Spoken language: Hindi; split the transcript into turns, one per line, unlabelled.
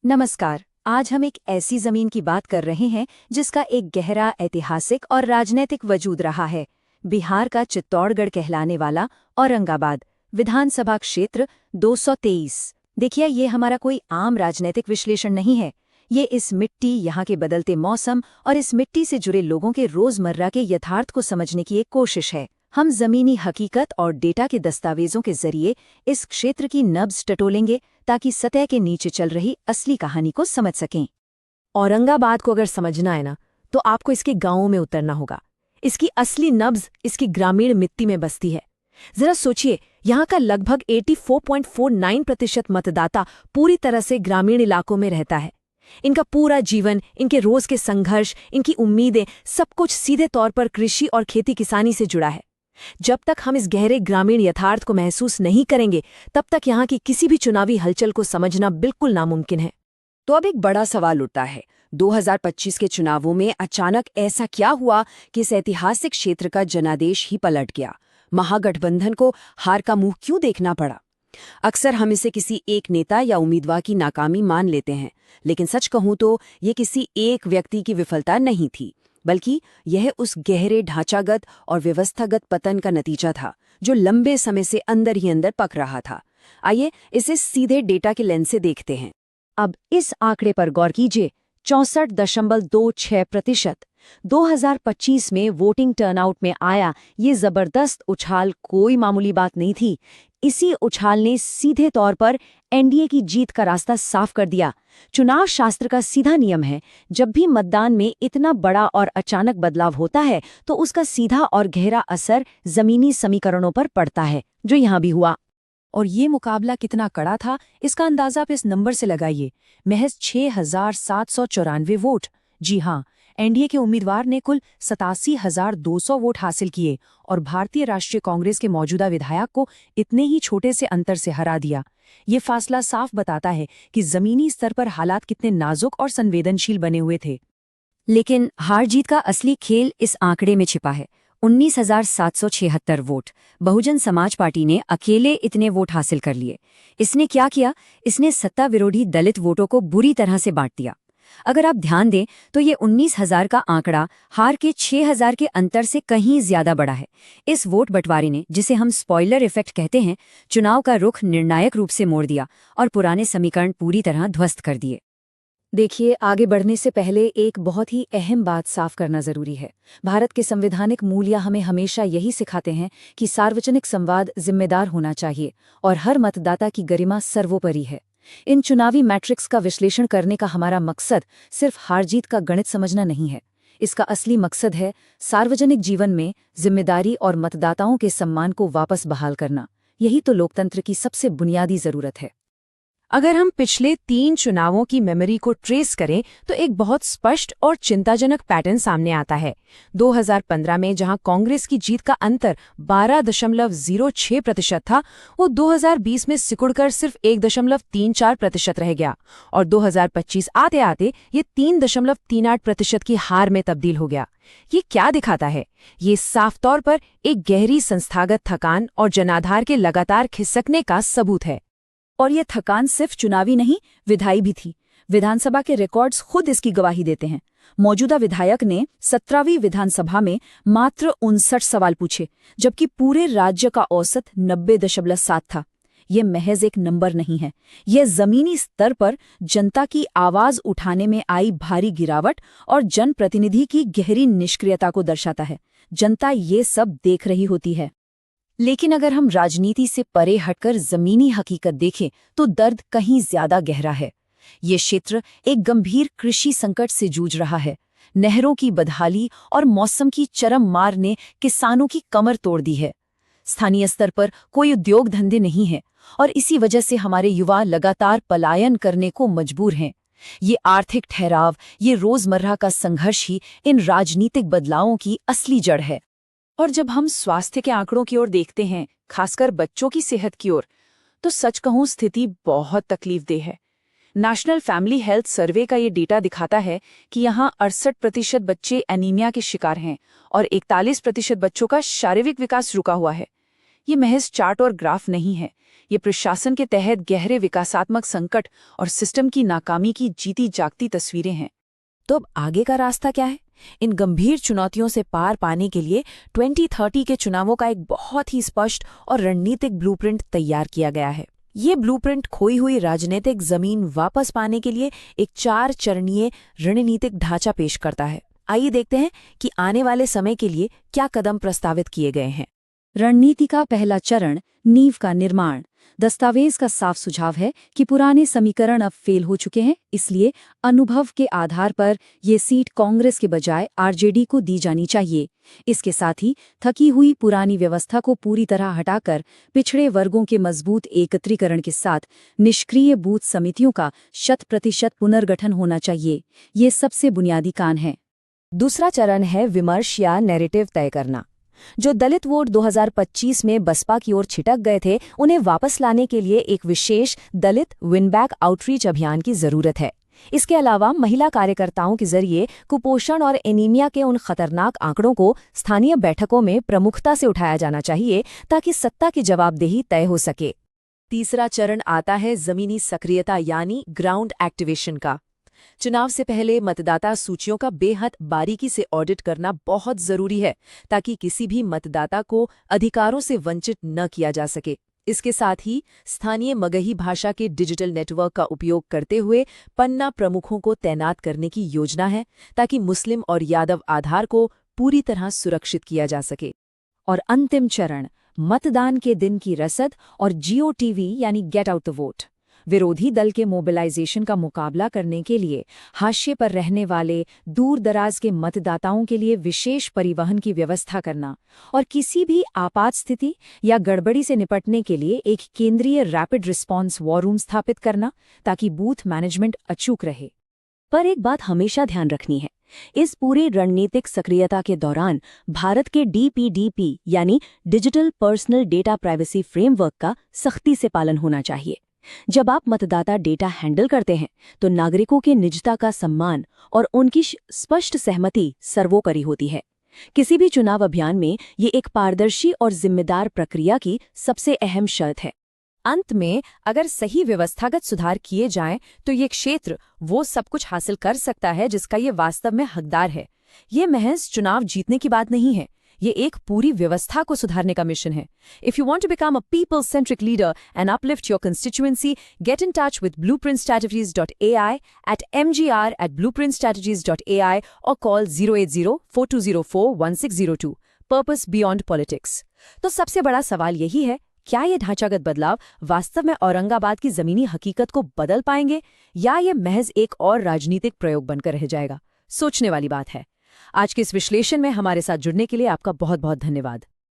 नमस्कार। आज हम एक ऐसी जमीन की बात कर रहे हैं जिसका एक गहरा ऐतिहासिक और राजनीतिक वजूद रहा है। बिहार का चित्तौड़गढ़ कहलाने वाला औरंगाबाद विधानसभा क्षेत्र 223। देखिए, ये हमारा कोई आम राजनीतिक विश्लेषण नहीं है। ये इस मिट्टी, यहाँ के बदलते मौसम और इस मिट्टी से जुड़े लोगों के रोजमर्रा के यथार्थ को समझने की एक कोशिश है। हम जमीनी हकीकत और डेटा के दस्तावेजों के जरिए इस क्षेत्र की नब्ज टटोलेंगे ताकि सतह के नीचे चल रही असली कहानी को समझ सकें।
औरंगाबाद को अगर समझना है ना, तो आपको इसके गांवों में उतरना होगा। इसकी असली नब्ज इसकी ग्रामीण मिट्टी में बसती है। जरा सोचिए, यहाँ का लगभग 84.49% मतदाता पूरी तरह से ग्रामीण इलाकों में रहता है। इनका पूरा जीवन, इनके रोज के संघर्ष, इनकी उम्मीदें, सब कुछ सीधे तौर पर कृषि और खेती किसानी से जुड़ा है। जब तक हम इस गहरे ग्रामीण यथार्थ को महसूस नहीं करेंगे, तब तक यहाँ की किसी भी चुनावी हलचल को समझना बिल्कुल नामुमकिन है।
तो अब एक बड़ा सवाल उठता है, 2025 के चुनावों में अचानक ऐसा क्या हुआ कि इस ऐतिहासिक क्षेत्र का जनादेश ही पलट गया? महागठबंधन को हार का मुंह क्यों देखना पड़ा? अक्सर हम इसे किसी एक नेता या उम्मीदवार की नाकामी मान लेते हैं, लेकिन सच कहूं तो ये किसी एक व्यक्ति की विफलता नहीं थी, बल्कि यह उस गहरे ढांचागत और व्यवस्थागत पतन का नतीजा था जो लंबे समय से अंदर ही अंदर पक रहा था। आइए इसे सीधे डेटा के लेंस से देखते हैं।
अब इस आंकड़े पर गौर कीजिए, 64.26%। 2025 में वोटिंग टर्नआउट में आया ये जबरदस्त उछाल कोई मामूली बात नहीं थी। इसी उछाल ने सीधे तौर पर एनडीए की जीत का रास्ता साफ कर दिया। चुनाव शास्त्र का सीधा नियम है, जब भी मतदान में इतना बड़ा और अचानक बदलाव होता है तो उसका सीधा और गहरा असर जमीनी समीकरणों पर पड़ता है, जो यहाँ भी हुआ। और ये मुकाबला कितना कड़ा था, इसका अंदाजा आप इस नंबर से लगाइए। महज 6,794 वोट। जी हाँ, एनडीए के उम्मीदवार ने कुल 87,200 वोट हासिल किए और भारतीय राष्ट्रीय कांग्रेस के मौजूदा विधायक को इतने ही छोटे से अंतर से हरा दिया। ये फासला साफ बताता है कि जमीनी स्तर पर हालात कितने नाजुक और संवेदनशील बने हुए थे। लेकिन हार जीत का असली खेल इस आंकड़े में छिपा है। 19,776 वोट। बहुजन समाज पार्टी ने अकेले इतने वोट हासिल कर लिए। इसने क्या किया? इसने सत्ता विरोधी दलित वोटों को बुरी तरह से बांट दिया। अगर आप ध्यान दें तो ये 19,000 का आंकड़ा हार के 6,000 के अंतर से कहीं ज्यादा बड़ा है। इस वोट बंटवारे ने, जिसे हम स्पॉइलर इफेक्ट कहते हैं, चुनाव का रुख निर्णायक रूप से मोड़ दिया और पुराने समीकरण पूरी तरह ध्वस्त कर दिए। देखिए, आगे बढ़ने से पहले एक बहुत ही अहम बात साफ करना जरूरी है। भारत के संवैधानिक मूल्य हमें हमेशा यही सिखाते हैं कि सार्वजनिक संवाद जिम्मेदार होना चाहिए और हर मतदाता की गरिमा सर्वोपरि है। इन चुनावी मैट्रिक्स का विश्लेषण करने का हमारा मकसद सिर्फ हार जीत का गणित समझना नहीं है। इसका असली मकसद है सार्वजनिक जीवन में जिम्मेदारी और मतदाताओं के सम्मान को वापस बहाल करना। यही तो लोकतंत्र की सबसे बुनियादी जरूरत है।
अगर हम पिछले 3 चुनावों की मेमोरी को ट्रेस करें तो एक बहुत स्पष्ट और चिंताजनक पैटर्न सामने आता है। 2015 में जहां कांग्रेस की जीत का अंतर 12.06% था, वो 2020 में सिकुड़कर सिर्फ 1.34% रह गया और 2025 आते आते ये 3.38% की हार में तब्दील हो गया। ये क्या दिखाता है? ये साफ तौर पर एक गहरी संस्थागत थकान और जनाधार के लगातार खिसकने का सबूत है।
और ये थकान सिर्फ चुनावी नहीं, विधायी भी थी। विधानसभा के रिकॉर्ड्स खुद इसकी गवाही देते हैं। मौजूदा विधायक ने 17वीं विधानसभा में मात्र 59 सवाल पूछे, जबकि पूरे राज्य का औसत 90.7 था। ये महज एक नंबर नहीं है, यह जमीनी स्तर पर जनता की आवाज उठाने में आई भारी गिरावट और जनप्रतिनिधि की गहरी निष्क्रियता को दर्शाता है। जनता ये सब देख रही होती है। लेकिन अगर हम राजनीति से परे हटकर जमीनी हकीकत देखें तो दर्द कहीं ज्यादा गहरा है। ये क्षेत्र एक गंभीर कृषि संकट से जूझ रहा है। नहरों की बदहाली और मौसम की चरम मार ने किसानों की कमर तोड़ दी है। स्थानीय स्तर पर कोई उद्योग धंधे नहीं है और इसी वजह से हमारे युवा लगातार पलायन करने को मजबूर हैं। ये आर्थिक ठहराव, ये रोजमर्रा का संघर्ष ही इन राजनीतिक बदलावों की असली जड़ है। और जब हम स्वास्थ्य के आंकड़ों की ओर देखते हैं, खासकर बच्चों की सेहत की ओर, तो सच कहूं स्थिति बहुत तकलीफदेह है। नेशनल फैमिली हेल्थ सर्वे का ये डेटा दिखाता है कि यहाँ 68% बच्चे एनीमिया के शिकार हैं और 41% बच्चों का शारीरिक विकास रुका हुआ है। ये महज चार्ट और ग्राफ नहीं है,
ये प्रशासन के तहत गहरे विकासात्मक संकट और सिस्टम की नाकामी की जीती जागती तस्वीरें हैं।
तो अब आगे का रास्ता क्या है? इन गंभीर चुनौतियों से पार पाने के लिए 2030 के चुनावों का एक बहुत ही स्पष्ट और रणनीतिक ब्लूप्रिंट तैयार किया गया है। ये ब्लूप्रिंट खोई हुई राजनीतिक जमीन वापस पाने के लिए एक 4 चरणीय रणनीतिक ढांचा पेश करता है। आइए देखते हैं कि आने वाले समय के लिए क्या कदम प्रस्तावित किए गए हैं।
रणनीति का पहला चरण, नींव का निर्माण। दस्तावेज का साफ सुझाव है कि पुराने समीकरण अब फेल हो चुके हैं, इसलिए अनुभव के आधार पर ये सीट कांग्रेस के बजाय आरजेडी को दी जानी चाहिए। इसके साथ ही थकी हुई पुरानी व्यवस्था को पूरी तरह हटाकर पिछड़े वर्गों के मजबूत एकत्रीकरण के साथ निष्क्रिय बूथ समितियों का 100% पुनर्गठन होना चाहिए। ये सबसे बुनियादी काम है।
दूसरा चरण है विमर्श या नैरेटिव तय करना। जो दलित वोट 2025 में बसपा की ओर छिटक गए थे, उन्हें वापस लाने के लिए एक विशेष दलित विनबैक आउटरीच अभियान की जरूरत है। इसके अलावा महिला कार्यकर्ताओं के जरिए कुपोषण और एनीमिया के उन खतरनाक आंकड़ों को स्थानीय बैठकों में प्रमुखता से उठाया जाना चाहिए ताकि सत्ता की जवाबदेही तय हो सके। तीसरा चरण आता है जमीनी सक्रियता यानी ग्राउंड एक्टिवेशन का। चुनाव से पहले मतदाता सूचियों का बेहद बारीकी से ऑडिट करना बहुत जरूरी है ताकि किसी भी मतदाता को अधिकारों से वंचित न किया जा सके। इसके साथ ही स्थानीय मगही भाषा के डिजिटल नेटवर्क का उपयोग करते हुए पन्ना प्रमुखों को तैनात करने की योजना है ताकि मुस्लिम और यादव आधार को पूरी तरह सुरक्षित किया जा सके।
और अंतिम चरण, मतदान के दिन की रसद और GOTV यानी गेट आउट द वोट। विरोधी दल के मोबिलाइजेशन का मुकाबला करने के लिए हाशिए पर रहने वाले दूर दराज के मतदाताओं के लिए विशेष परिवहन की व्यवस्था करना और किसी भी आपात स्थिति या गड़बड़ी से निपटने के लिए एक केंद्रीय रैपिड रिस्पांस वॉर रूम स्थापित करना ताकि बूथ मैनेजमेंट अचूक रहे। पर एक बात हमेशा ध्यान रखनी है, इस पूरी रणनीतिक सक्रियता के दौरान भारत के DPDP यानी digital personal data privacy framework का सख्ती से पालन होना चाहिए। जब आप मतदाता डेटा हैंडल करते हैं तो नागरिकों के निजता का सम्मान और उनकी स्पष्ट सहमति सर्वोपरि होती है। किसी भी चुनाव अभियान में ये एक पारदर्शी और जिम्मेदार प्रक्रिया की सबसे अहम शर्त है।
अंत में अगर सही व्यवस्थागत सुधार किए जाएं तो ये क्षेत्र वो सब कुछ हासिल कर सकता है जिसका ये वास्तव में हकदार है। ये महज चुनाव जीतने की बात नहीं है, ये एक पूरी व्यवस्था को सुधारने का मिशन है। If you want to become a people-centric leader and uplift your constituency, get in touch with blueprintstrategies.ai at mgr@blueprintstrategies.ai or call 080-4204-1602. Purpose Beyond Politics। तो सबसे बड़ा सवाल यही है, क्या ये ढांचागत बदलाव वास्तव में औरंगाबाद की जमीनी हकीकत को बदल पाएंगे या ये महज एक और राजनीतिक प्रयोग बनकर रह जाएगा? सोचने वाली बात है। आज के इस विश्लेषण में हमारे साथ जुड़ने के लिए आपका बहुत बहुत धन्यवाद।